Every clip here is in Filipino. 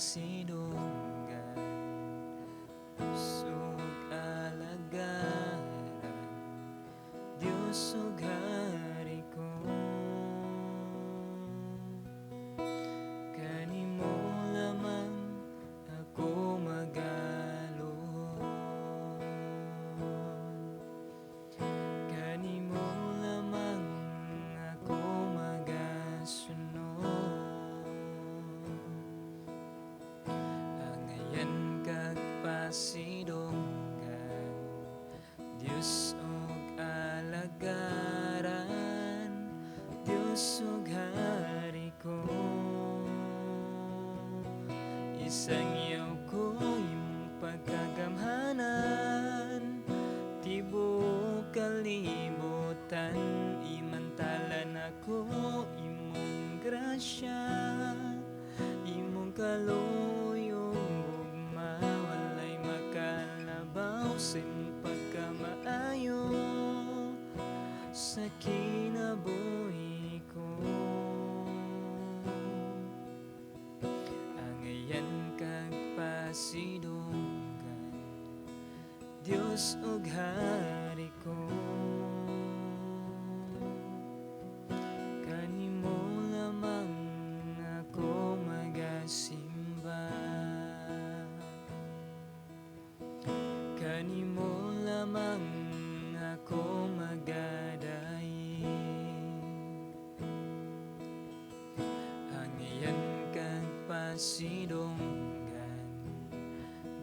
nagpasidunggan sug alagaran Dios ug Hari ko kanimo lamang ako magalon kanimo lamang ako magasunod angayan kag pasidunggan Dios ug alagaran Dios ug Hari ko isang iyo ko imong pagkagamhanan tibuok kalibutan imantalan ako imong grasya imong kaluyong ugma walay makalabaw sa imong pagkamaayo sa kinabuhi ko angayan kag pasidunggan Dios ug Hari ko kanimo lamang ako magasimba kanimo lamang ako magadayi angayan kag pasidunggan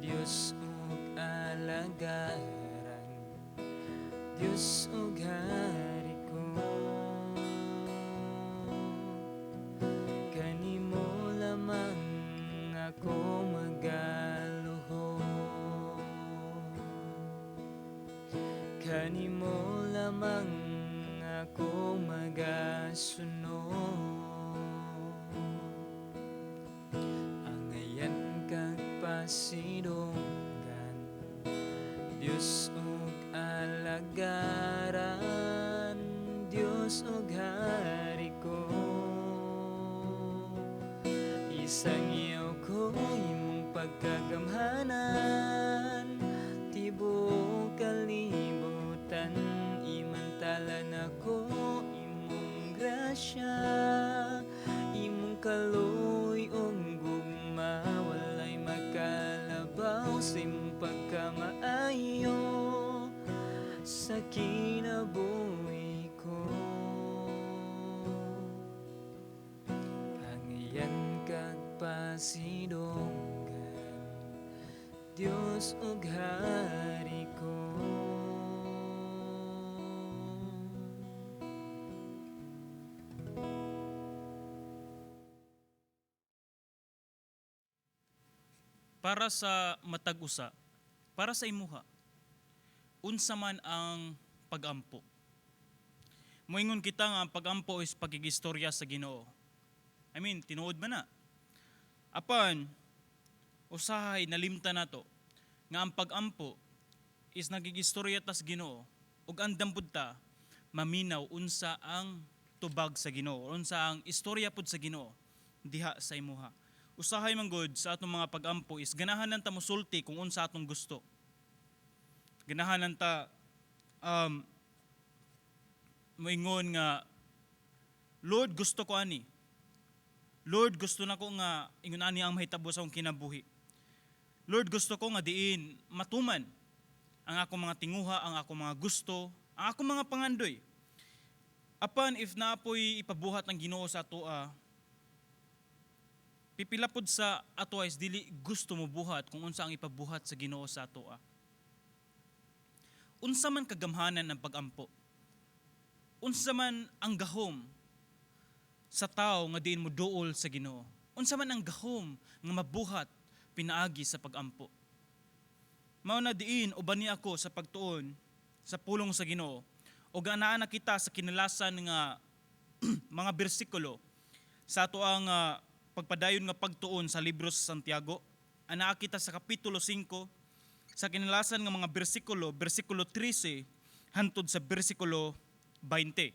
Dios ug alagaran Dios ug Hari ko kanimo lamang ako magaluhod kanimo lamang ako magasunod angayan kag pasidunggan Dios ug alagaran Dios ug Hari ko isang iyo ko imong pagkagamhanan tibuok kalibutan imantalan ako imong grasya imong kaluyong gugma walay makalabaw sa imong pagkamaayo sa kinabuhi ko angayan kag pasidunggan Dios ug Hari ko Para sa matag usa, para sa imuha, unsa man ang pagampo. Moingon kita nga ang pagampo is pagigistorya sa Ginoo. Tinuod man na. Apan, usahay nalimta nato nga ang pagampo is nagigistorya tas Ginoo ug andam pud ta maminaw unsa ang tubag sa Ginoo, unsa ang istorya pud sa Ginoo diha sa imuha. Usahay man gud sa atong mga pagampo is ganahan nanta mosulti kung unsa atong gusto. Ganahan nanta moingon nga Lord, gusto ko ani. Lord, gusto nako nga ingon ani ang mahitabo sa akong kinabuhi. Lord, gusto ko nga diin matuman ang akong mga tinguha, ang akong mga gusto, ang akong mga pangandoy. Apan if naapoy ipabuhat ng Ginoo sa atoa, pipila pod sa atoa is dili gusto mo buhat kung unsa ang ipabuhat sa Ginoo sa atoa. Unsa man kagamhanan ng pagampo? Unsa man ang gahom sa tao nga diin mo duol sa Ginoo? Unsa man ang gahom nga mabuhat pinaagi sa pagampo? Mao na diin uban ni ako sa pagtuon sa pulong sa Ginoo o ganaan na kita sa kinalasan nga mga bersikulo sa ato ang pagpadayon nga pagtuon sa libro sa Santiago. Anaa kita sa kapitulo 5 sa kinalasan nga mga bersikulo, bersikulo 13 hantod sa bersikulo 20.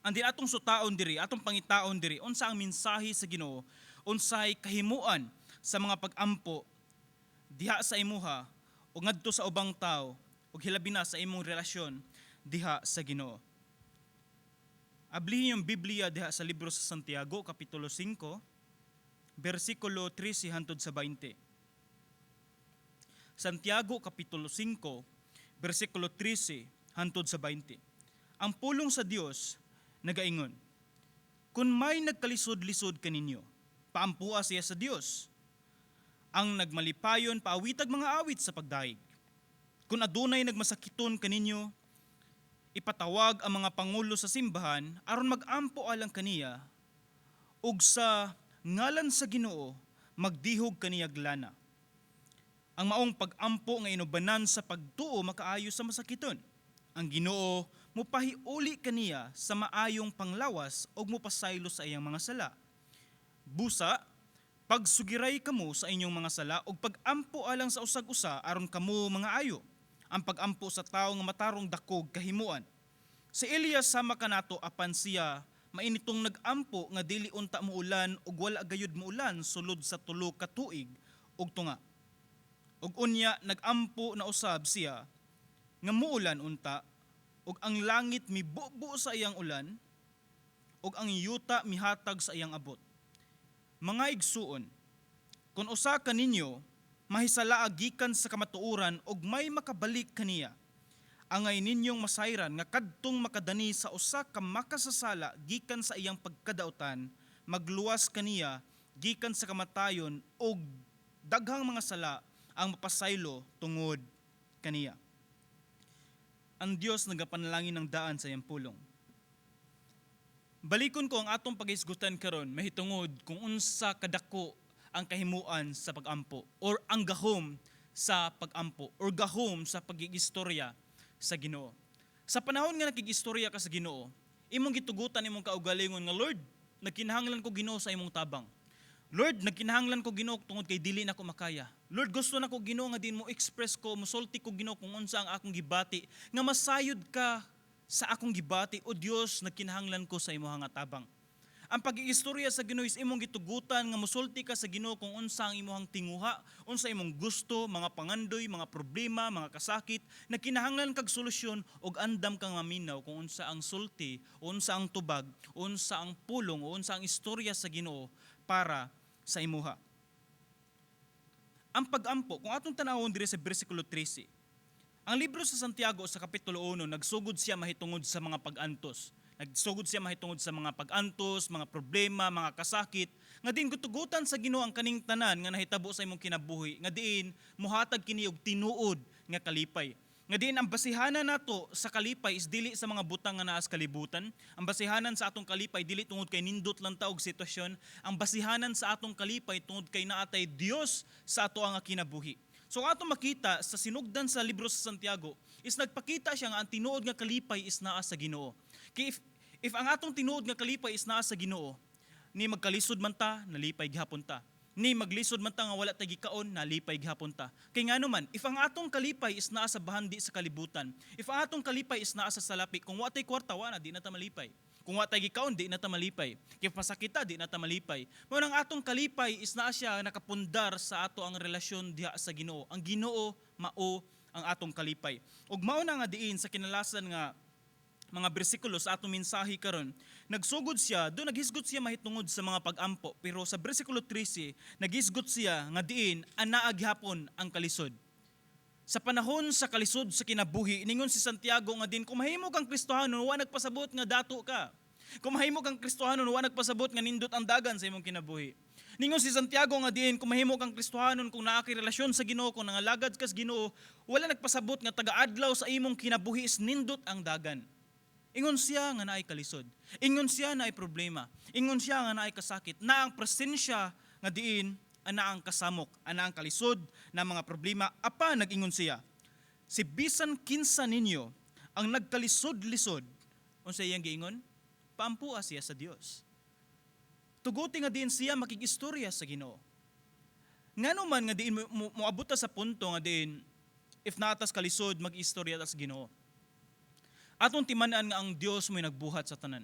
Andi atong sutaon diri, atong pangitaon diri unsa ang mensahe sa Ginoo unsay kahimuan sa mga pag-ampo diha sa imuha o ngadto sa ubang tao ug hilabi na sa imong relasyon diha sa Ginoo. Ablihin yung Biblia diha sa libro sa Santiago kapitulo 5 bersikulo 13 hangtod sa 20. Santiago kapitulo 5 bersikulo 13 hangtod sa 20. Ang pulong sa Dios nagaingon, kung may nagkalisod-lisod kaninyo, paampua siya sa Dios. Ang nagmalipayon paawitag mga awit sa pagdaig. Kung adunay nagmasakiton kaninyo, ipatawag ang mga pangulo sa simbahan aron magampo alang kaniya ug sa ngalan sa Ginoo magdihog kaniyag lana. Ang maong pag-ampo nga inubanan sa pagtuo makaayo sa masakiton. Ang Ginoo mopahiuli kaniya sa maayong panglawas ug mopasaylo sa iyang mga sala. Busa, pagsugiray kamo sa inyong mga sala ug pag-ampo alang sa usag-usa aron kamo mga ayo. Ang pag-ampo sa tawo nga matarong dakog kahimuan. Si Elias sama kanato apan siya mainitong nag-ampo nga dili unta muulan ug wala gayud muulan sulod sa 3 ka tuig ug tunga. Ug unya nag-ampo na usab siya nga muulan unta ug ang langit mibubo sa iyang ulan ug ang yuta mihatag sa iyang abot. Mga igsuon, kung usa kaninyo mahisala gikan sa kamatuoran ug may makabalik kaniya, angay ninyong masayran nga kadtong makadani sa usa ka makasasala gikan sa iyang pagkadautan, magluwas kaniya gikan sa kamatayon ug daghang mga sala ang mapasaylo tungod kaniya. Ang Dios nagapanalangin ng daan sa iyang pulong. Balikon ko ang atong paghisgutan karon mahitungod kung unsa kadako ang kahimuan sa pag-ampo or ang gahom sa pag-ampo or gahom sa pagigistorya sa Ginoo. Sa panahon nga nakigistorya ka sa Ginoo, imong gitugutan imong kaugalingon nga Lord, nagkinahanglan ko Ginoo sa imong tabang. Lord, nagkinahanglan ko Ginoo tungod kay dili na ko makaya. Lord, gusto na ko Ginoo nga din mo express ko, musulti ko Ginoo kung unsa ang akong gibati, nga masayod ka sa akong gibati o Dios, nagkinahanglan ko sa imong nga tabang. Ang pag-iistorya sa Ginoo is imong gitugutan nga musulti ka sa Ginoo kung unsa ang imong tinguha, unsa imong gusto, mga pangandoy, mga problema, mga kasakit, nagkinahanglan kag solusyon og andam kang maminaw kung unsa ang sulti, unsa ang tubag, unsa ang pulong, unsa ang istorya sa Ginoo para sa imuha. Ang pag-ampo, kung atong tanawon diri sa bersikulo 13, ang libro sa Santiago sa kapitulo 1, nagsugod siya mahitungod sa mga pag-antos. Nagsugod siya mahitungod sa mga pag-antos, mga problema, mga kasakit, nga diin gutugutan sa Ginoo ang kaning tanan nga nahitabo sa imong kinabuhi, nga diin muhatag kini og tinuod nga kalipay. Nga diin ang basihanan nato sa kalipay is dili sa mga butang nga naa sa kalibutan. Ang basihanan sa atong kalipay dili tungod kay nindot lang ta og sitwasyon. Ang basihanan sa atong kalipay tungod kay naatay Dios sa ato ang kinabuhi. So atong makita sa sinugdan sa libro sa Santiago is nagpakita siya nga ang tinuod nga kalipay is naa sa Ginoo. Kay if ang atong tinuod nga kalipay is naa sa Ginoo, ni magkalisod man ta, nalipay gihapon ta. Ni maglisod man ta nga wala tay gikaon, nalipay gihapon ta. Kay ngano man, if ang atong kalipay is naa sa bahandi sa kalibutan, if ang atong kalipay is naa sa salapi, kung wa tay kwarta wa na di na ta malipay. Kung wa tay gikaon di na ta malipay. Kay masakita di na ta malipay. Mao nang atong kalipay is naa siya nakapundar sa ato ang relasyon diha sa Ginoo. Ang Ginoo mao ang atong kalipay. Ug mao na nga diin sa kinalasan nga mga bersikulo sa atong mensahe karon, nagsugod siya, do naghisgot siya mahitungod sa mga pag-ampo, pero sa bersikulo 13, naghisgot siya nga diin anaa gihapon ang kalisod. Sa panahon sa kalisod sa kinabuhi, ningon si Santiago nga din, kung mahimo kang Kristohanon, wa nagpasabot nga dato ka. Kung mahimo kang Kristohanon, wa nagpasabot nga nindot ang dagan sa imong kinabuhi. Ningon si Santiago nga diin, kung mahimo kang Kristohanon, kung naa kay relasyon sa Ginoo, kung nangalagad ka sa Ginoo, wala nagpasabot nga taga-adlaw sa imong kinabuhi is nindot ang dagan. Ingon siya nga naay kalisod. Ingon siya na ay problema. Ingon siya nga naay kasakit. Na ang presensya nga diin, ana ang kasamok, ana ang kalisod na mga problema. Apa nag-ingon siya, si bisan kinsa ninyo ang nagkalisod-lisod, unsa iyang giingon? Paampua siya sa Dios. Tuguti nga diin siya makigistorya sa Ginoo. Ngano man nga diin moabot sa punto nga diin, if naatas kalisod, mag-istorya ta sa Ginoo. Atong timan-an nga ang Dios mo'y nagbuhat sa tanan.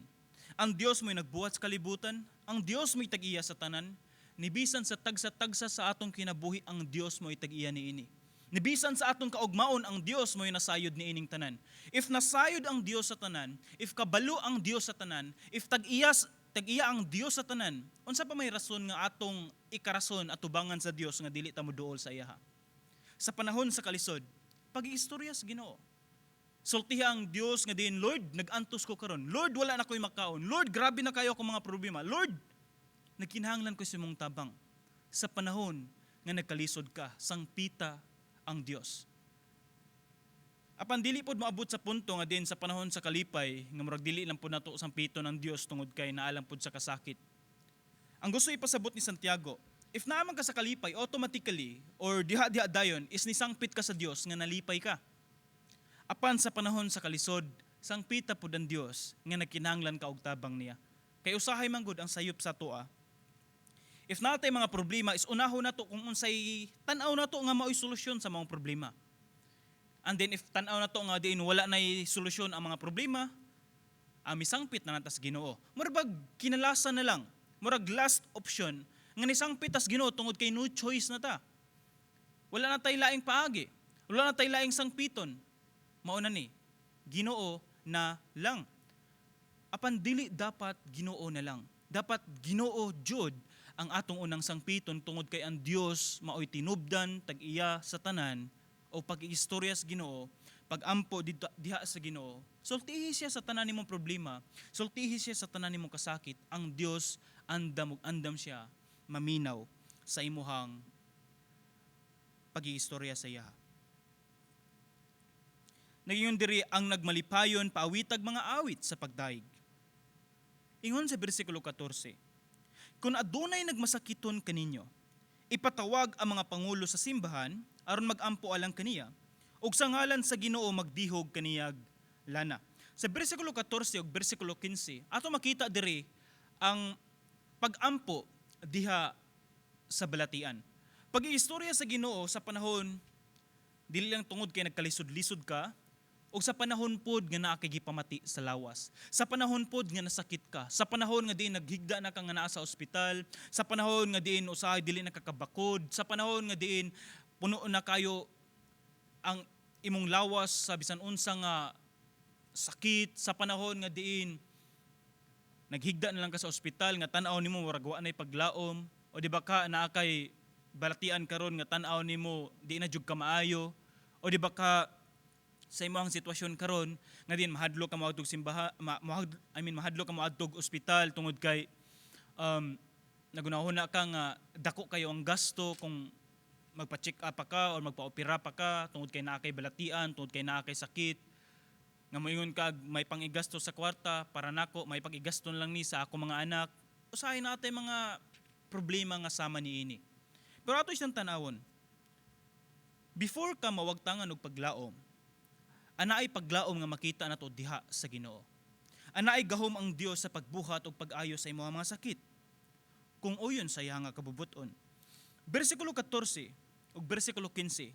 Ang Dios mo'y nagbuhat sa kalibutan. Ang Dios mo'y tag-iya sa tanan. nibisan sa tagsa-tagsa sa atong kinabuhi ang Dios mo itag-iya niini. Nibisan sa atong kaugmaon ang Dios mo nasayod niining tanan. If nasayod ang Dios sa tanan, if kabalo ang Dios sa tanan, if tag-iya ang Dios sa tanan, unsa pa may rason nga atong ikarason at tubangan sa Dios nga dili ta mo duol sa iya? Sa panahon sa kalisod, pag-iistorya sa Ginoo. Sultiha ang Dios nga din, Lord, nag-antos ko karon. Lord, wala na ko'y makaon. Lord, grabe na kayo akong mga problema. Lord, nagkinahanglan ko sa mong tabang. Sa panahon nga nagkalisod ka, sangpita ang Dios. Apan dili pod maabot sa punto nga din sa panahon sa kalipay, nga murag dili lang po nato sangpito ng Dios tungod kay naalam pod sa kasakit. Ang gusto ipasabot ni Santiago, if naaman ka sa kalipay, automatically, or diha-diha dayon, is nisangpit ka sa Dios nga nalipay ka. Apan sa panahon sa kalisod, sangpita pod ang Dios nga nagkinahanglan ka og tabang niya. Kay usahay man gud ang sayop sa toa. If natay mga problema is unahon nato kung unsay tan-aw nato nga mao'y solusyon sa mga problema. And then if tan-aw nato nga diin wala nay solusyon ang mga problema, misangpit na natas Ginoo. Murag kinalasan na lang, murag last option nga nisangpit tas Ginoo tungod kay no choice na ta. Wala na tay laing paagi. Wala na tay laing sangpiton. Mauna ni, Ginoo na lang. Apan dili dapat Ginoo na lang. Dapat Ginoo jud ang atong unang sangpiton tungod kay ang Dios maoy tinubdan tag-iya sa tanan o pag-iistorya sa Ginoo, pag-ampo diha sa Ginoo. Sultihi siya sa tanan nimong problema, sultihi siya sa tanan nimong kasakit. Ang Dios andam siya maminaw sa imuhang pag-iistorya sa iya. Nagingon diri ang nagmalipayon paawitag mga awit sa pagdaig. Ingon sa bersikulo 14, kung adunay nagmasakiton kaninyo, ipatawag ang mga pangulo sa simbahan aron magampo alang kaniya, ug sa ngalan sa Ginoo magdihog kaniyag lana. Sa bersikulo 14 ug bersikulo 15, ato makita diri ang pag-ampo diha sa balatian. Pag-iistorya sa Ginoo sa panahon dili lang tungod kay nagkalisod-lisod ka, o sa panahon pod nga naa kay gipamati sa lawas. Sa panahon pod nga nasakit ka. Sa panahon nga diin naghigda na ka nga naa sa ospital. Sa panahon nga diin usahay dili nakakabakod. Sa panahon nga diin puno na kayo ang imong lawas sa bisan unsa nga sakit. Sa panahon nga diin naghigda na lang ka sa ospital nga tan-aw nimo murag wa nay paglaom, o di ba ka naa kay balatian karon nga tan-aw nimo di na jud ka maayo, o di ba ka sa imong sitwasyon karon nga din mahadlo ka moadtog simbahan, mahadlo ka moadtog ospital tungod kay nagunahuna ka nga dako kayo ang gasto kung magpa-check up pa ka o magpa-opera pa ka tungod kay naa kay balatian, tungod kay naa kay sakit. Nga moingon ka may pangigasto sa kwarta para nako, may pagigaston lang ni sa ako mga anak. Usahay natay mga problema nga sama niini. Pero ato siyang tanawon. Before ka mawagtangan og paglaom, anaay paglaom nga makita nato diha sa Ginoo. Anaay gahom ang Dios sa pagbuhat og pag-ayo sa imong mga sakit. Kung uyon sa iya nga kabubuton. Bersikulo 14 ug bersikulo 15.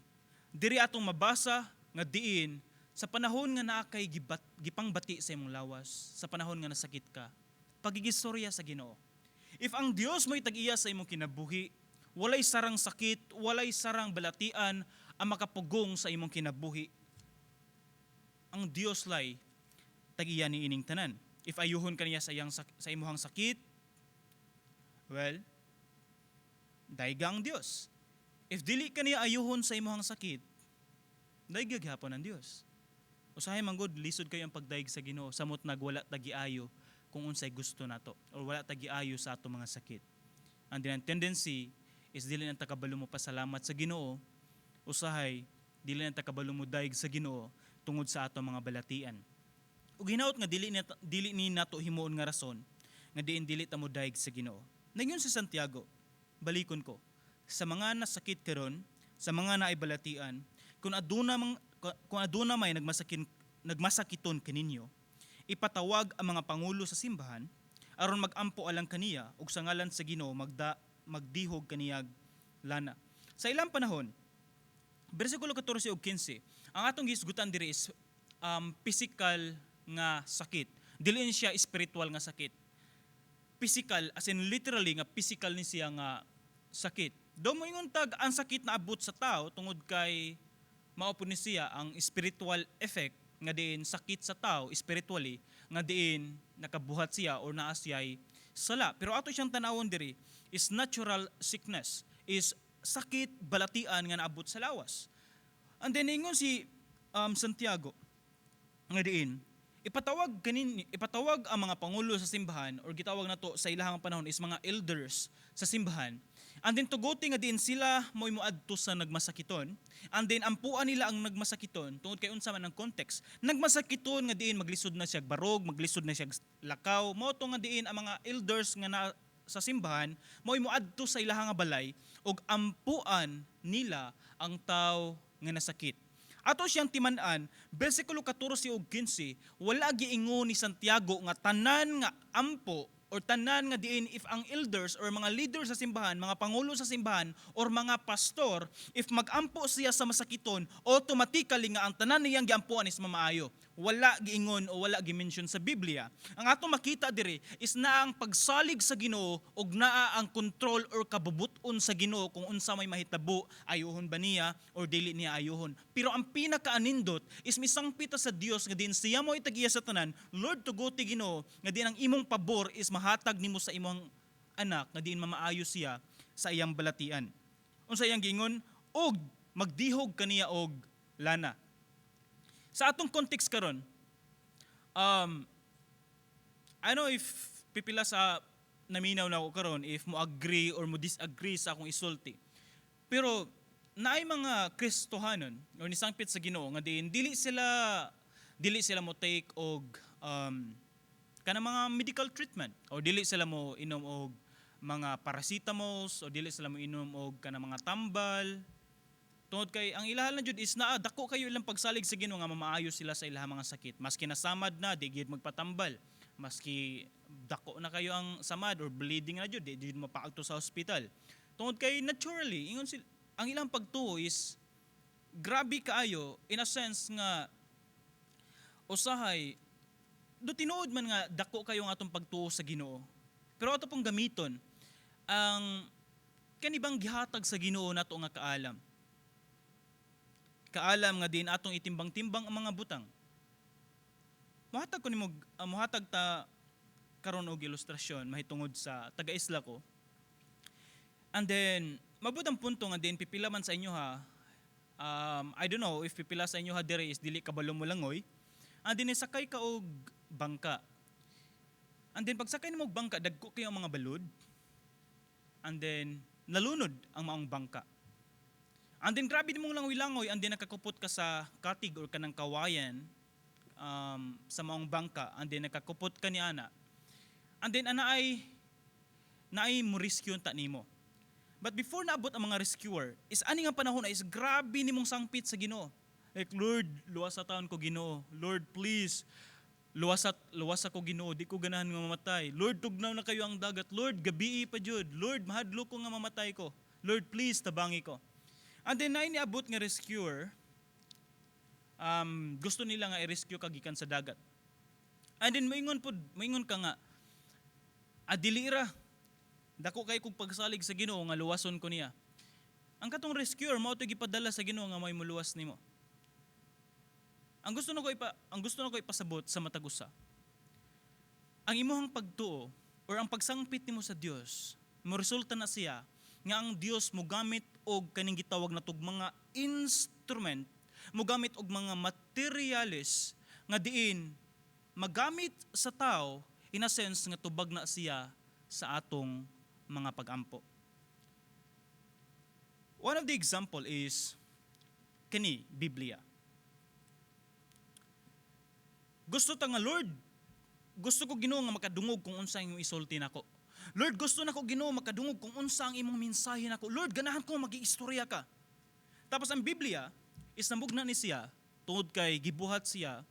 Diri atong mabasa nga diin sa panahon nga naa kay gipangbati sa imong lawas, sa panahon nga nasakit ka, pagigistorya sa Ginoo. If ang Dios mo'y tag-iya sa imong kinabuhi, walay sarang sakit, walay sarang balatian ang makapugong sa imong kinabuhi. Ang Dios lay tag-iya ni ining tanan. If ayuhon kaniya sa imuhang sakit, well, dayga ang Dios. If dili kaniya ayuhon sa imuhang sakit, dayga gyapon ang Dios. Usahay man gud lisod kayo ang pagdaig sa Ginoo samot nagwala tagiayo kung unsay gusto nato o wala tagiayo sa ato mga sakit. And then tendency is dili nang takabalo mo pasalamat sa Ginoo, usahay dili nang takabalo mo daig sa Ginoo tungod sa ato mga balatian. Ug hinaut nga dili ni nato himuon nga rason nga dili ta mo daig sa Ginoo. Naingon si Santiago, balikon ko, sa mga nasakit karon, sa mga naay balatian, kung aduna may nagmasakiton kaninyo, ipatawag ang mga pangulo sa simbahan aron magampo alang kaniya ug sa ngalan sa Ginoo magdihog kaniyag lana. Sa ilang panahon, bersikulo 14 ug 15, ang atong gisgutan diri is physical nga sakit. Dili siya spiritual nga sakit. physical, as in literally nga physical ni siya nga sakit. Do mo ingon tag ang sakit na abot sa tao tungod kay mao po ni siya ang spiritual effect nga diin sakit sa tao spiritually nga diin nakabuhat siya or naa siya'y sala. Pero ato siyang tanawon diri is natural sickness, is sakit balatian nga naabot sa lawas. And then ingon si Santiago nga diin ipatawag ang mga pangulo sa simbahan or gitawag nato sa ilahang panahon is mga elders sa simbahan. And then tuguti nga diin sila mo'y moadto sa nagmasakiton. And then ampuan nila ang nagmasakiton tungod kay unsa man ang context. Nagmasakiton nga diin maglisod na siya barog, maglisod na siya lakaw. Mao to nga diin ang mga elders nga na sa simbahan mo'y moadto sa ilahang balay og ampuan nila ang tao nga nasakit. Ato siyang timan-an, bersikulo 14 ug 15, wala giingon ni Santiago nga tanan nga ampo or tanan nga diin if ang elders or mga leaders sa simbahan, mga pangulo sa simbahan or mga pastor, if magampo siya sa masakiton, automatically nga ang tanan niyang giampuan is mamaayo. Wala giingon o wala gi-mention sa Biblia. Ang ato makita diri is naa ang pagsalig sa Ginoo ug naa ang control or kabubuton sa Ginoo kung unsa may mahitabo, ayuhon ba niya or dili niya ayuhon. Pero ang pinakaanindot is misangpita sa Dios nga din siya mo itagiya sa tanan, Lord tuguti Ginoo nga din ang imong pabor is mahatag nimo sa imong anak nga diin mamaayo siya sa iyang balatian. Unsa iyang giingon? Og magdihog kaniya og lana. Sa atong context karon, I know if pipila sa naminaw na ako karon if mo agree or mo disagree sa akong isulti. Pero naay mga Kristohanon or nisangpit sa Ginoo nga diin dili sila mo take og kanang mga medical treatment o dili sila mo inom og mga paracetamols o dili sila mo inom og kanang mga tambal. Tungod kay ang ilahal na jud is naa dako kayo ilang pagsalig sa Ginoo nga mamaayo sila sa ilahang mga sakit. Maski nasamad na di gid magpatambal. Maski dako na kayo ang samad or bleeding na jud di jud mapaagto sa hospital. Tungod kay naturally ingon sila ang ilang pagtuo is grabe kaayo in a sense nga usahay do tinuod man nga dako kayo nga atong pagtuo sa Ginoo. Pero ato pong gamiton ang kanibang gihatag sa Ginoo nato nga kaalam. Kaalam nga din atong itimbang-timbang ang mga butang. Muhatag ko nimo muhatag ta karon og ilustrasyon mahitungod sa taga-isla ko. And then mabutang punto nga din pipila man sa inyo ha. I don't know if pipila sa inyo ha dire is dili kabalo mo langoy. And then sakay ka og bangka. And then pagsakay nimo og bangka dagko kayo ang mga balod. And then nalunod ang maong bangka. And then grabe din mong langoy-langoy, and then nakakupot ka sa katig or kanang kawayan sa maong bangka, and then nakakupot ka ni ana. And then naay mo rescue ta nimo. But before naabot ang mga rescuer, is ani nga panahon is grabe nimong sangpit sa Ginoo. Like Lord, luwas sa taon ko Ginoo. Lord, please, luwas ako Ginoo, di ko ganahan nga mamatay. Lord, tugnaw na kayo ang dagat. Lord, gabii pa jud. Lord, mahadlo ko nga mamatay ko. Lord, please, tabangi ko. And then na niabot nga rescuer, gusto nila nga i-rescue ka gikan sa dagat. And then moingon ka nga, adilira, dako kay kog pagsalig sa Ginoo nga luwason ko niya. Ang katong rescuer mao to gipadala sa Ginoo nga may muluwas nimo. Ang gusto nako ipasabot sa matag usa. Ang imong pagtuo or ang pagsangpit nimo sa Dios, mo resulta na siya nga ang Dios mo gamit og kaning gitawag natog mga instrument, mo gamit og mga materials nga diin magamit sa tao in a sense nga tubag na siya sa atong mga pagampo. One of the example is kani Biblia. Gusto ta nga Lord, gusto ko Ginoo nga makadungog kung unsa imong isulti nako. Lord, gusto nako Ginoo makadungog kung unsa ang imong mensahe nako. Lord, ganahan ko magi-istorya ka. Tapos ang Biblia is namugna ni siya tungod kay gibuhat siya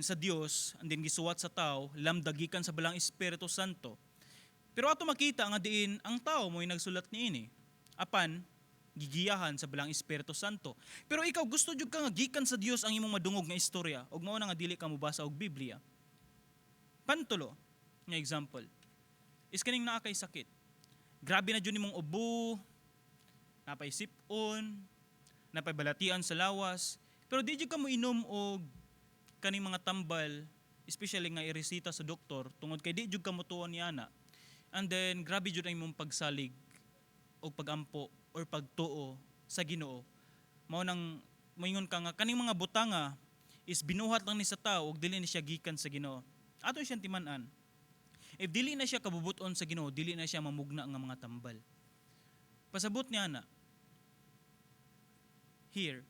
sa Dios and then gisuwat sa tao, lamdagikan sa balang Espiritu Santo. Pero ato makita nga diin ang tao mo'y nagsulat niini. Apan gigiyahan sa balang Espiritu Santo. Pero ikaw gusto jud ka nga gikan sa Dios ang imong madungog nga istorya ug mao na nga dili ka mobasa og Biblia. Pantulo nga example. is kaning naa kay sakit. Grabe na jud nimong ubo, napay sipon, napay balatian sa lawas, pero di jud ka mo inom og kaning mga tambal, especially nga iresita sa doktor tungod kay di jud ka mo tuon niana. And then grabe jud ang imong pagsalig o pagampo or pagtuo sa Ginoo. Mao nang moingon ka nga kaning mga butanga is binuhat lang ni sa tao ug dili ni siya gikan sa Ginoo. Ato siyang timan-an. If dili na siya kabubuton sa Ginoo, dili na siya mamugna nga mga tambal. Pasabot niya na, here,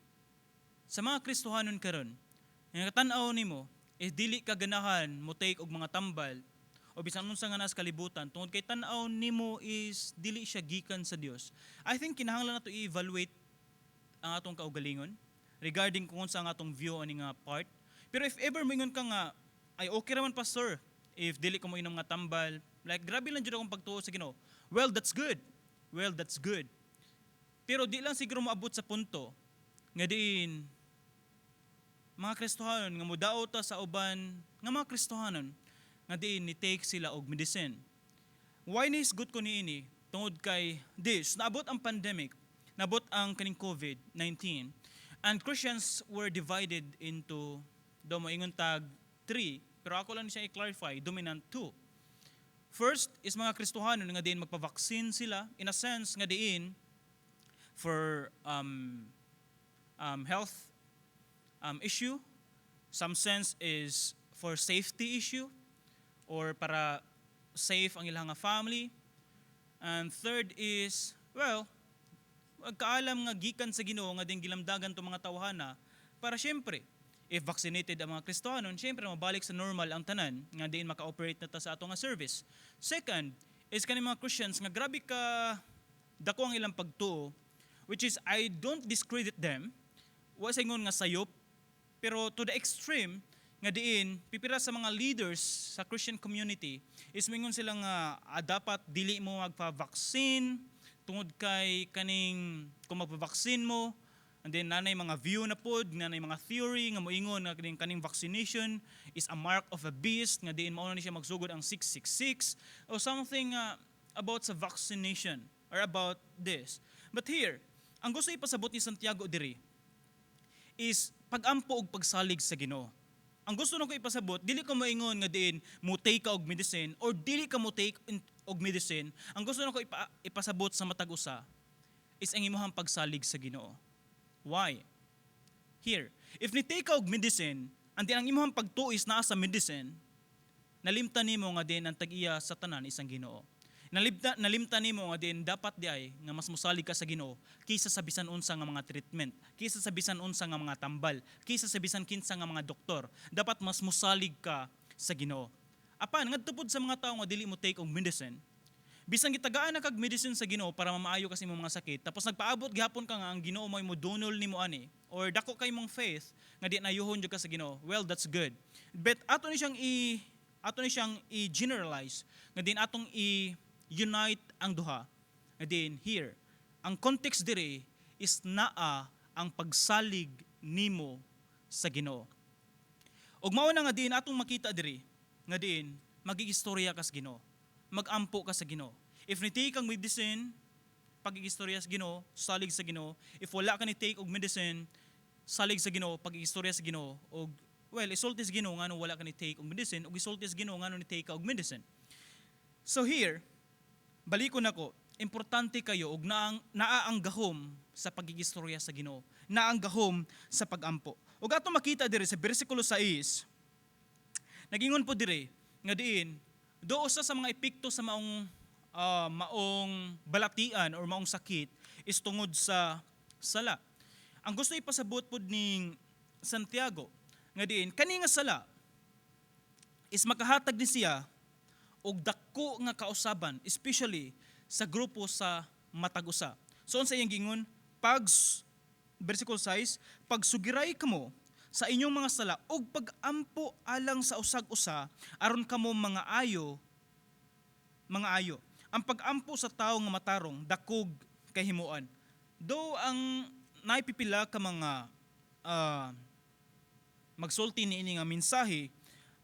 sa mga Kristohanon karon, nga tan-aw nimo, dili ka ganahan mo take og mga tambal o bisan unsa nga nas kalibutan tungod kay tan-aw nimo is dili siya gikan sa Dios. I think kinahanglan nato i-evaluate ang atong kaugalingon regarding kung unsa ang atong view ani nga part. Pero if ever moingon ka nga ay okay raman pastor if dili ka mo inom nga tambal, like grabe lang jud akong pagtuo sa Ginoo. Well, that's good. Well, that's good. Pero di lang siguro moabot sa punto nga diin mga Kristohanon nga modaot ta sa uban nga mga Kristohanon nga diin ni take sila og medicine. Why is good ko niini? Tungod kay this, naabot ang pandemic, naabot ang kaning COVID-19, and Christians were divided into do moingon tag 3, pero ako lang siya i-clarify, dominant 2. First is mga Kristohanon nga diin magpa-vaccine sila in a sense nga diin for health issue. Some sense is for safety issue or para safe ang ilang family. And third is, well, magkaalam nga gikan sa Ginoo nga din gilamdagan to mga tawhana para syempre if vaccinated ang mga Kristohanon, syempre mabalik sa normal ang tanan nga diin maka-operate na ta sa ato nga service. Second is kaning mga Christians nga grabe ka dako ang ilang pagtuo, which is I don't discredit them. Wa sa ingon nga sayop, pero to the extreme nga diin pipira sa mga leaders sa Christian community is mingon sila nga dapat dili mo magpa-vaccine tungod kay kaning kung magpa-vaccine mo. And then nanay mga view na pod, nanay mga theory nga moingon nga kaning vaccination is a mark of a beast nga diin mao na siya magsugod ang 666 or something about sa vaccination or about this. But here, ang gusto ipasabot ni Santiago diri is pagampo og pagsalig sa Ginoo. Ang gusto nako ipasabot, dili ka moingon nga diin mo take ka og medicine or dili ka mo take og medicine. Ang gusto nako ipasabot sa matag usa is ang imong pagsalig sa Ginoo. Why? Here, if ni take og medicine, ang imong pagtuis naa sa medicine, nalimtan nimo nga din ang tag-iya sa tanan isang Ginoo. Nalimtan nimo nga din dapat di ay nga mas mosalig ka sa Ginoo kaysa sa bisan unsa nga mga treatment, kaysa sa bisan unsa nga mga tambal, kaysa sa bisan kinsa nga mga doktor. Dapat mas mosalig ka sa Ginoo. Apan ngadto pod sa mga tawo nga dili mo take og medicine, bisan gitagaan na kag medicine sa Ginoo para mamaayo kasi imong mga sakit, tapos nagpaabot gihapon ka nga ang Ginoo mo donol nimo ani or dako kay mong faith nga di nayuhon jud ka sa Ginoo. Well, that's good. But ato ni siyang i-generalize nga din atong i-unite ang duha. Nga din here, ang context diri is naa ang pagsalig nimo sa Ginoo. Ug mao na nga din atong makita diri nga din magigistorya ka sa Ginoo. Magampo ka sa Ginoo. If ni-take ang medicine, pag-igistorya sa Ginoo, salig sa Ginoo. If wala ka ni-take og medicine, salig sa Ginoo, pag-igistorya sa Ginoo. Og well, isulti sa Ginoo ngano wala ka ni-take og medicine, og isulti sa Ginoo ngano ni-take ka og medicine. So here, balikon nako, importante kayo og naa ang gahom sa pag-igistorya sa Ginoo. Naa ang gahom sa pagampo. Og ato makita diri sa bersikulo 6, nagingon po diri nga diin do usa sa mga epekto sa maong balatian or maong sakit is tungod sa sala. Ang gusto ipasabot pod ning Santiago nga diin kani nga sala is makahatag ni siya og dako nga kausaban, especially sa grupo sa matag-usa. So unsa iyang gingon? Versicle 6, pagsugiray kamo sa inyong mga sala ug pagampo alang sa usag-usa aron kamo mga ayo. Ang pagampo sa tawo nga matarong dakog kahimuan. Do ang naipipila ka mga magsulti niini nga mensahe,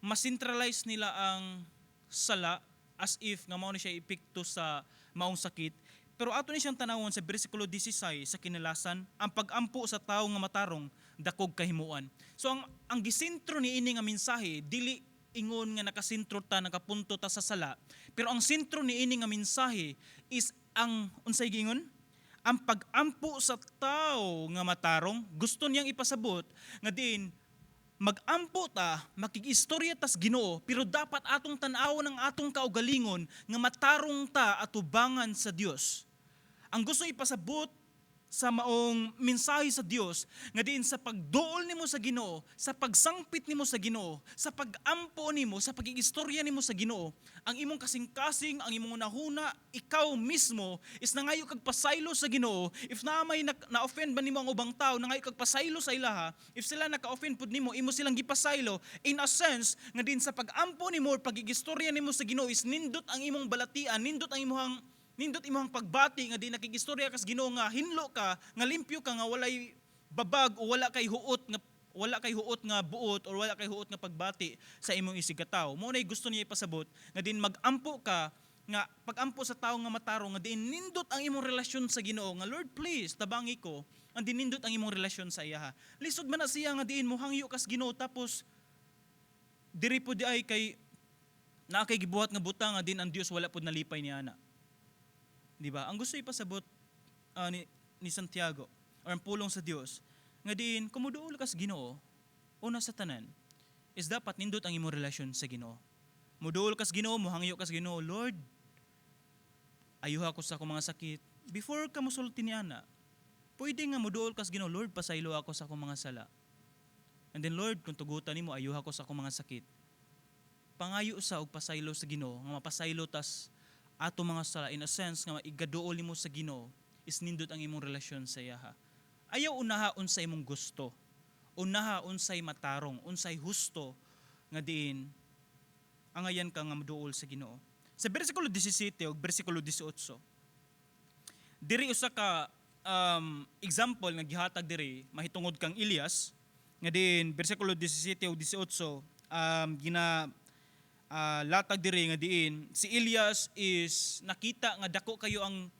mas centralize nila ang sala as if nga mao ni siya epekto sa maong sakit. Pero ato ni siyang tanawon sa bersikulo 16 sa kinalasan, ang pagampo sa tawo nga matarong dakog kahimuan. So ang gisentro ni ini nga mensahe dili ingon nga nakasentro ta nakapunto ta sa sala, pero ang sentro ni ini nga mensahe is ang unsay giingon? Ang pagampo sa tawo nga matarong, gusto niyang ipasabot nga diin magampo ta, makikistorya tas Ginoo, pero dapat atong tan-awon ang atong kaugalingon nga matarong ta atubangan sa Dios. Ang gusto ipasabot sa maong mensahe sa Dios nga diin sa pagduol nimo sa Ginoo, sa pagsangpit nimo sa Ginoo, sa pagampo nimo, sa pagikistorya nimo sa Ginoo, ang imong kasing-kasing, ang imong nahuna, ikaw mismo is nangayo kag pasaylo sa Ginoo. If naamay na-offend ba nimo ang ubang tao, nangayo kag pasaylo sa ilaha. If sila naka-offend pud nimo, imo silang gipasaylo. In a sense nga din sa pagampo nimo, pagikistorya nimo sa Ginoo is nindot ang imong balatian, nindot imong pagbati nga di nakikistorya kas Ginoo nga hinlo ka, nga limpyo ka, nga walay babag o wala kay huot nga buot or wala kay huot nga pagbati sa imong isigataw. Mao nay gusto niya ipasabot nga din magampo ka, nga pagampo sa tawo nga matarong nga din nindot ang imong relasyon sa Ginoo, nga Lord please tabangi ko, ang din nindot ang imong relasyon sa iya. Lisod man na siya nga diin mo hangyo kas Ginoo, tapos diri po di ay kay naa kay gibuhat nga butang nga din ang Dios wala pud nalipay niya ana. Di ba? Ang gusto ipasabot ni Santiago or ang pulong sa Dios nga diin kumuduol kas Ginoo, una sa tanan is dapat nindot ang imong relasyon sa Ginoo. Muduol kas Ginoo, mohangyo kas Ginoo, Lord, ayuha ko sa akong mga sakit. Before ka mosulti ni ana, pwede nga muduol kas Ginoo, Lord, pasaylo ako sa akong mga sala. And then Lord, kung tugutan nimo, ayuha ko sa akong mga sakit. Pangayo sa og pasaylo sa Ginoo, nga mapasaylo tas ato mga sala, in a sense nga igaduol nimo sa Ginoo is nindot ang imong relasyon sa iyaha. Ayaw unaha unsay imong gusto, unaha unsay matarong, unsay husto nga diin angayan ka nga maduol sa Ginoo. Sa bersikulo 17 ug bersikulo 18, diri usa ka example nga gihatag diri mahitungod kang Elias nga diin bersikulo 17 ug 18 latag diri nga diin si Elias is nakita nga dako kayo ang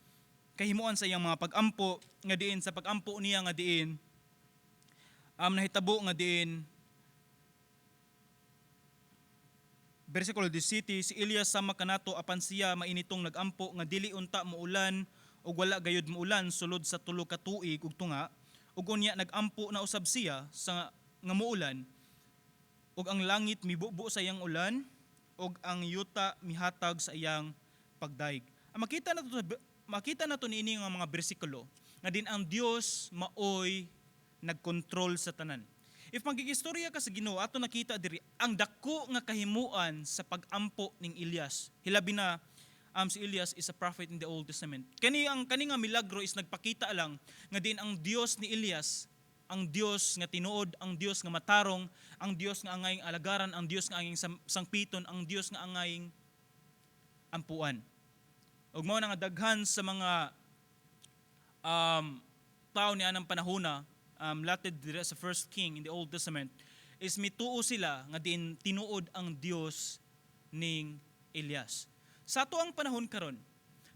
kahimuan sa iyang mga pagampo, nga diin sa pagampo niya nga diin nahitabo nga diin bersikulo 17, si Elias sama kanato apan siya mainitong nagampo nga dili unta muulan ug wala gayud muulan sulod sa 3 ka tuig ug tunga, ug unya nagampo na usab siya sa nga muulan ug ang langit mibubo sa iyang ulan ug ang yuta mihatag sa iyang pagdaig. Makita nato niini nga mga bersikulo nga din ang Dios maoy nagkontrol sa tanan. If magikistorya ka sa Ginoo, ato nakita diri ang dako nga kahimuan sa pagampo ning Elias. Hilabi na si Elias is a prophet in the Old Testament. Kani nga milagro is nagpakita lang nga din ang Dios ni Elias, ang Dios nga tinuod, ang Dios nga matarong, ang Dios nga angaying alagaran, ang Dios nga angaying sangpiton, ang Dios nga angaying ampuan. Ug mao na nga daghan sa mga tao ni anang panahona, lated dira sa First King in the Old Testament, is mituo sila nga diin tinuod ang Dios ning Elias. Sa ato ang panahon karon,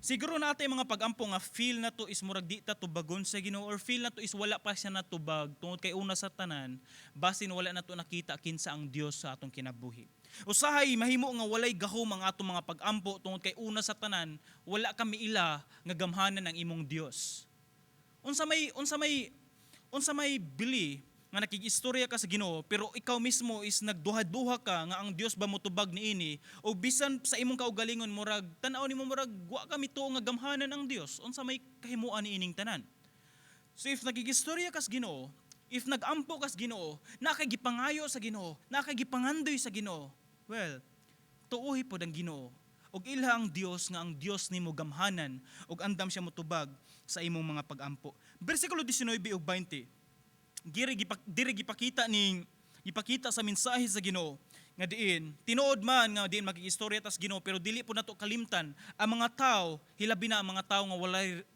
siguro natin mga pagampo nga feel na to is murag di ta tubagon sa Ginoo, or feel na to is wala pa siya natubag tungod kay una sa tanan basin wala na to nakita kinsa ang Dios sa atong kinabuhi. Usahay mahimo nga walay gahom ang atong mga pagampo tungod kay una sa tanan wala kami ila nga gamhanan ng imong Dios. Unsa may bili nga nakikistorya ka sa Ginoo pero ikaw mismo is nagduha-duha ka nga ang Dios ba motubag niini, o bisan sa imong kaugalingon murag tan-aw nimo murag wa ka mituo nga gamhanan ang Dios, unsa may kahimuan niining tanan. So if nakikistorya ka sa Ginoo, if nagampo ka sa Ginoo, nakagipangayo sa Ginoo, nakagipangandoy sa Ginoo, well, tuohi pod ang Ginoo ug ilha ang Dios nga ang Dios nimo gamhanan ug andam siya motubag sa imong mga pagampo. Bersikulo 19 ug 20, diri gipakita sa mensahe sa Ginoo nga nga diin tinuod man nga diin makikistorya tas Ginoo pero dili po nato kalimtan ang mga tao, hilabi na ang mga tao nga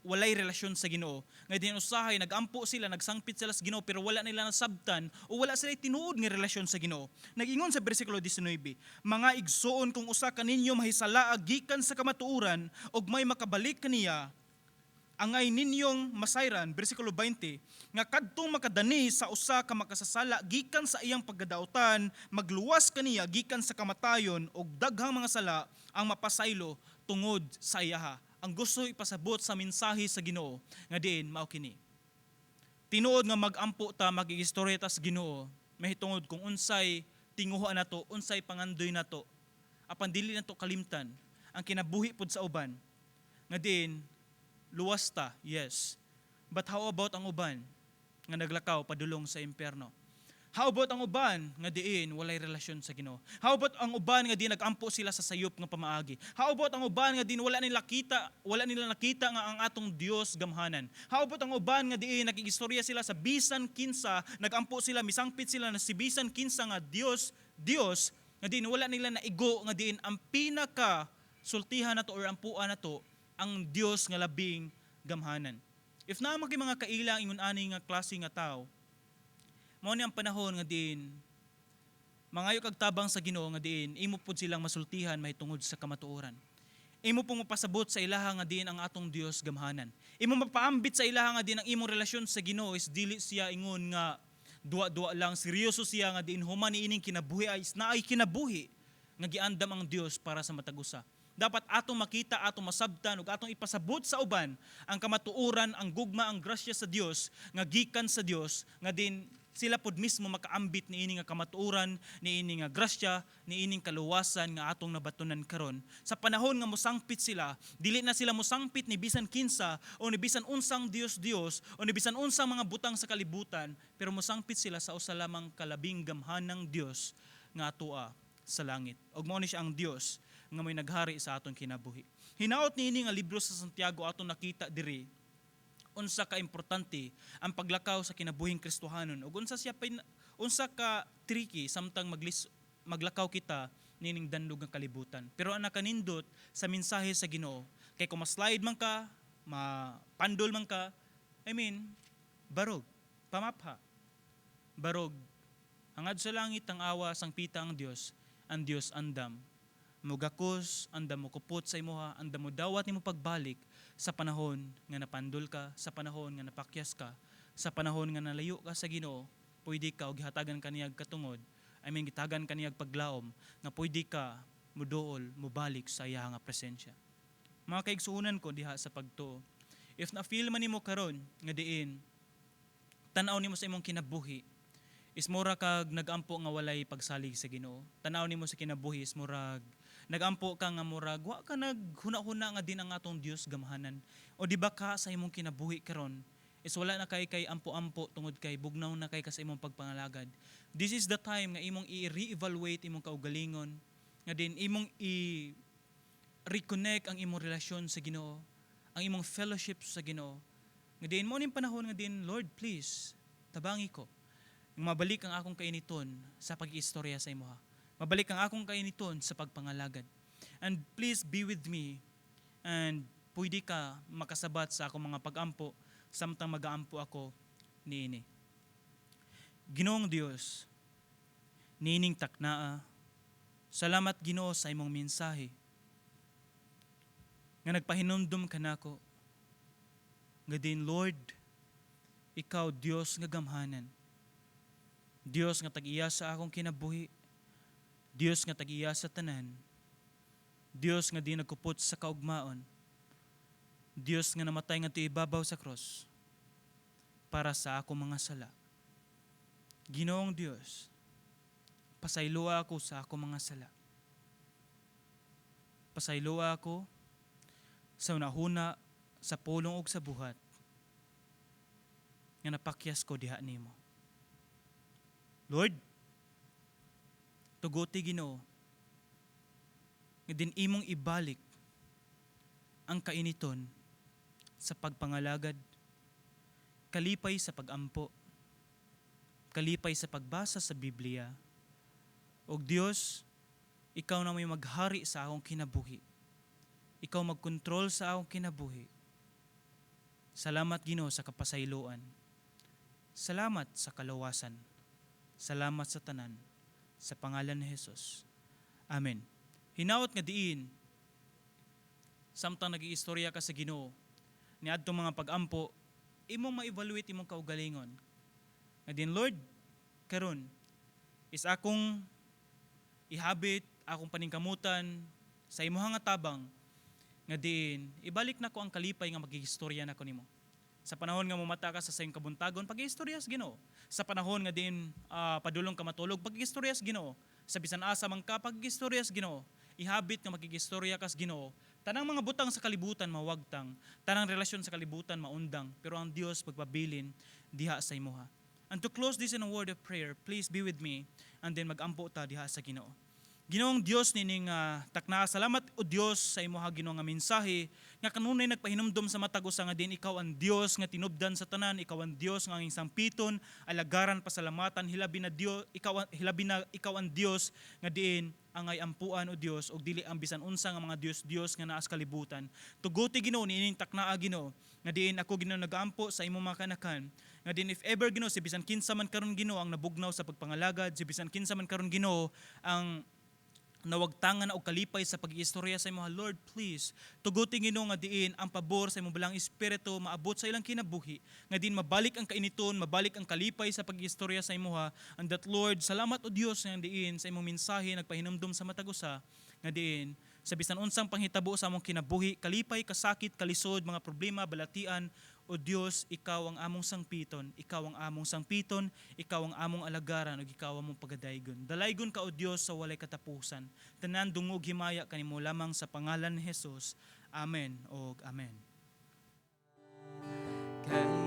walay relasyon sa Ginoo. Nga diin usahay nagampo sila, nagsangpit sila sa Ginoo pero wala nila nasabtan o wala sila tinuod nga relasyon sa Ginoo. Nag-ingon sa bersikulo 19, mga igsoon kung usa kaninyo mahisalaag gikan sa kamatuoran ug may makabalik kaniya, angay ninyong masayran, bersikulo 20, nga kadtong makadani sa usa ka makasasala gikan sa iyang paggadautan, magluwas kaniya gikan sa kamatayon ug daghang mga sala ang mapasaylo tungod sa iyaha. Ang gusto ipasabot sa mensahe sa Ginoo nga diin mao kini. Tinuod nga magampo ta magigistorya ta sa Ginoo, mahitungod kung unsay tinguha nato, unsay pangandoy nato, apan dili nato kalimtan ang kinabuhi pod sa uban. Nga diin luwas ta, yes. But how about ang uban nga naglakaw padulong sa impyerno? How about ang uban nga diin walay relasyon sa Ginoo? How about ang uban nga diin nagampo sila sa sayop nga pamaagi? How about ang uban nga diin wala nila nakita nga ang atong Dios gamhanan? How about ang uban nga diin nakigistorya sila sa bisan kinsa, nagampo sila, misangpit sila na si bisan kinsa nga Dios nga diin wala nila naigo nga diin ang pinaka sultihan nato or ampuan nato ang Dios nga labing gamhanan. If naman kay mga kaila ingon ani nga klase nga tao, mao ni ang panahon nga diin mangayo kag tabang sa Ginoo nga diin imo pud silang masultihan mahitungod sa kamatuoran. Imo pong mapasabot sa ilaha nga diin ang atong Dios gamhanan. Imo mapaambit sa ilaha nga diin ang imong relasyon sa Ginoo is dili siya ingon nga duwa-duwa lang, seryoso siya nga diin human niining kinabuhi ay naay kinabuhi nga giandam ang Dios para sa matag-usa. Dapat atong makita, atong masabtan ug atong ipasabot sa uban ang kamatuoran, ang gugma, ang grasya sa Dios nga gikan sa Dios nga din sila pod mismo makaambit niini nga kamatuoran, niini nga grasya, niining kaluwasan nga atong nabatunan karon. Sa panahon nga mosangpit sila, dili na sila mosangpit ni bisan kinsa o ni bisan unsang Dios o ni bisan unsang mga butang sa kalibutan, pero mosangpit sila sa usa lamang kalabing gamhanang Dios nga atoa sa langit. Ug mao ni siya ang Dios nga may naghari sa aton kinabuhi. Hinaot niini nga libro sa Santiago aton nakita diri unsa ka importante ang paglakaw sa kinabuhing Kristohanon ug unsa ka tricky samtang maglakaw kita nining dandog nga kalibutan. Pero ang nakanindot sa mensahe sa Ginoo kay kung ma-slide man ka, mapandol man ka, barog, pamapha. Barog, hangad sa langit ang awa sang pita ang Dios andam. Mugakos, andam mo kupot sa imuha, andam mo dawat nimo pagbalik sa panahon nga napandol ka, sa panahon nga napakyas ka, sa panahon nga nalayo ka sa Ginoo, pwede ka og gihatagan kaniyag katungod, gitagan kaniyag paglaom, nga pwede ka muduol, mubalik sa iya nga presensya. Mga kaigsuonan ko diha sa pagtuo, if na-feel man nimo karon nga diin, tanaw nimo sa imong kinabuhi, is mura kag nagampo nga walay pagsalig sa Ginoo. Tanaw nimo sa kinabuhi is murag nagampo ka nga murag wa ka naghuna-huna nga din ang atong Dios gamhanan. O di ba ka sa imong kinabuhi karon is wala na kay ampo-ampo tungod kay bugnaw na kay ka sa imong pagpangalagad. This is the time nga imong i-reevaluate imong kaugalingon, nga din imong i-reconnect ang imong relasyon sa Ginoo, ang imong fellowship sa Ginoo. Nga din mo ning panahon nga din, Lord, please, tabangi ko. Mabalik ang akong kainiton sa pag-iistorya sa imuha. Mabalik ang akong kainiton sa pagpangalagad. And please be with me and pwede ka makasabat sa akong mga pag-ampo samtang mag-aampo ako niini. Ginoong Dios, niining taknaa, salamat Ginoo sa imong mensahe nga nagpahinumdum ka nako. Nga din Lord, ikaw Dios nga gamhanan. Dios nga tag-iya sa akong kinabuhi. Dios nga tag-iya sa tanan. Dios nga di nagkupot sa kaugmaon. Dios nga namatay nga ibabaw sa cross para sa akong mga sala. Ginoong Dios, pasayloa ako sa akong mga sala. Pasayloa ako sa unahuna, sa pulong ug sa buhat nga napakyas ko diha nimo. Lord, tuguti Ginoo, nga din imong ibalik ang kainiton sa pagpangalagad, kalipay sa pagampo, kalipay sa pagbasa sa Biblia, o Dios, ikaw na may maghari sa akong kinabuhi. Ikaw magkontrol sa akong kinabuhi. Salamat Ginoo sa kapasayloan. Salamat sa kalawasan. Salamat sa tanan. Sa pangalan ni Jesus. Amen. Hinaot nga diin, samtang nag-iistorya ka sa Ginoo, niadtong mga pag-ampo, imong ma-evaluate imong kaugalingon. Nga din, Lord, karon is akong ihabit, akong paningkamutan sa imuhang nga tabang, nga din, ibalik na ko ang kalipay nga magihistorya na ko nimo. Sa panahon nga mumata ka sa sayong kabuntagon, pag-ihistoryas Ginoo. Sa panahon nga din padulong ka matulog, pag-ihistoryas Ginoo. Sa bisan asa man ka, pag-ihistoryas Ginoo. Ihabit nga magihistorya kas Ginoo. Tanang mga butang sa kalibutan mawagtang, tanang relasyon sa kalibutan maundang, pero ang Dios pagpabilin diha sa imuha. And to close this in a word of prayer, please be with me and then mag-ampo ta diha sa Ginoo. Ginoong Dios nining takna, salamat o Dios sa imuha Ginoo nga mensahe nga kanunay nagpahinumdom sa matag usa nga din ikaw ang Dios nga tinubdan sa tanan, ikaw ang Dios nga ang sampiton, alagaran, pasalamatan, hilabi na ikaw ang Dios nga diin angay ampuan o Dios og dili ang bisan unsa nga mga Dios nga naas kalibutan. Tuguti Ginoo nining takna Ginoo nga diin ako Ginoo nagaampo sa imong mga kanakan. Nga din if ever Ginoo si bisan kinsa man karon Ginoo ang nabugnaw sa pagpangalagad, si bisan kinsa man karon Ginoo ang nawagtangan og kalipay sa pag-iistorya sa imong Lord, please tuguti Ginoo nga diin ang pabor sa imong balang espiritu maabot sa ilang kinabuhi nga din mabalik ang kainiton, mabalik ang kalipay sa pag-iistorya sa imuha, and that Lord, salamat o Dios nga diin sa imong mensahe nagpahinumdom sa matag usa nga diin sa bisan unsang panghitabo sa among kinabuhi, kalipay, kasakit, kalisod, mga problema, balatian, o Dios, ikaw ang among sangpiton, ikaw ang among sangpiton, ikaw ang among alagaran, ug ikaw ang among pagadaygon. Dalaygon ka o Dios sa walay katapusan. Tanan dungog himaya kanimo lamang sa pangalan ni Jesus. Amen og amen. Kay